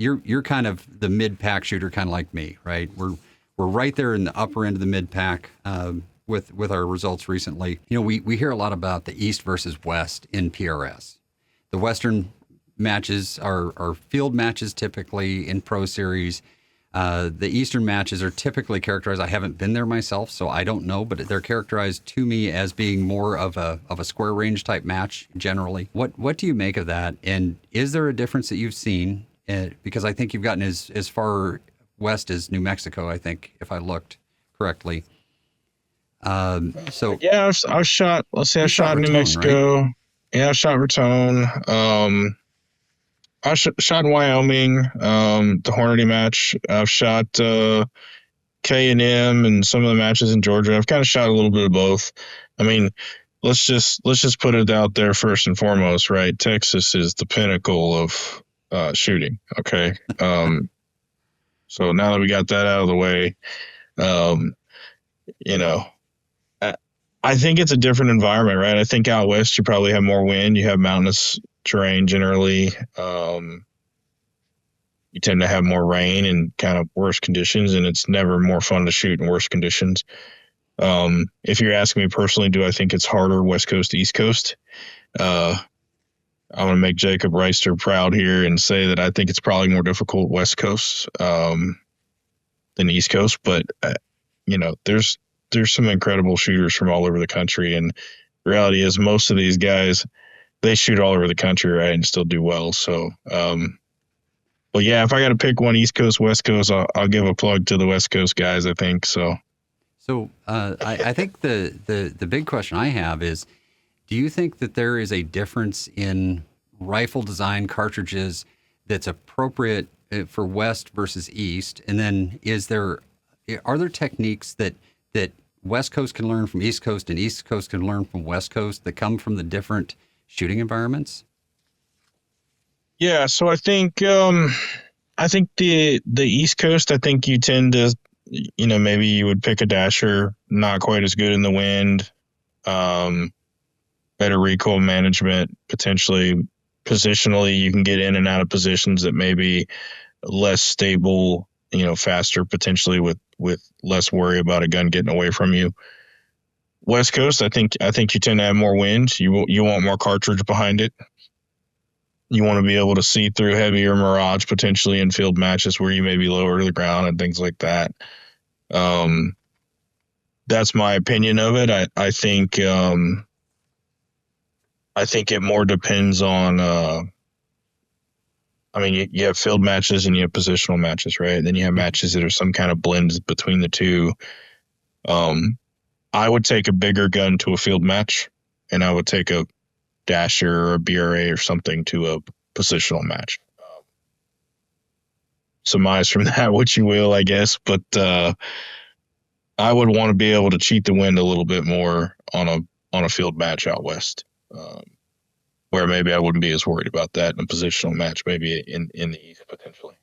you're kind of the mid pack shooter, kind of like me, right? We're right there in the upper end of the mid pack with our results recently. You know, we hear a lot about the East versus West in PRS. The Western matches are field matches typically in Pro Series. The Eastern matches are typically characterized. I haven't been there myself, so I don't know, but they're characterized to me as being more of a square range type match generally. What do you make of that? And is there a difference that you've seen? Because I think you've gotten as far west as New Mexico, I think, if I looked correctly. So Yeah, I shot. Let's say I shot New Raton, Mexico. right? Yeah, I shot Raton. I shot in Wyoming. The Hornady match. I've shot K&M and some of the matches in Georgia. I've kind of shot a little bit of both. I mean, let's just put it out there first and foremost, right? Texas is the pinnacle of shooting. Okay. So now that we got that out of the way, um, you know, I, I think it's a different environment, right? I think out west you probably have more wind. You have mountainous terrain generally. You tend to have more rain and kind of worse conditions, and it's never more fun to shoot in worse conditions. If you're asking me personally, do I think it's harder West Coast to East Coast? I'm going to make Jacob Reister proud here and say that I think it's probably more difficult West Coast than East Coast. But, there's some incredible shooters from all over the country. And the reality is most of these guys, they shoot all over the country, right, and still do well. So, but yeah, if I got to pick one East Coast, West Coast, I'll give a plug to the West Coast guys, I think. So I think the big question I have is, do you think that there is a difference in rifle design cartridges that's appropriate for West versus East? And then are there techniques that West Coast can learn from East Coast and East Coast can learn from West Coast that come from the different shooting environments? yeah, so I think the East Coast, I think you tend to, maybe you would pick a dasher, not quite as good in the wind, better recoil management, potentially positionally you can get in and out of positions that may be less stable, faster potentially with less worry about a gun getting away from you. West Coast, I think you tend to have more wind. You want more cartridge behind it. You want to be able to see through heavier mirage potentially in field matches where you may be lower to the ground and things like that. That's my opinion of it. I think it more depends on. You have field matches and you have positional matches, right? And then you have matches that are some kind of blend between the two. I would take a bigger gun to a field match, and I would take a dasher or a BRA or something to a positional match. Surmise from that what you will, I guess, but I would want to be able to cheat the wind a little bit more on a field match out west, where maybe I wouldn't be as worried about that in a positional match, maybe in the East potentially.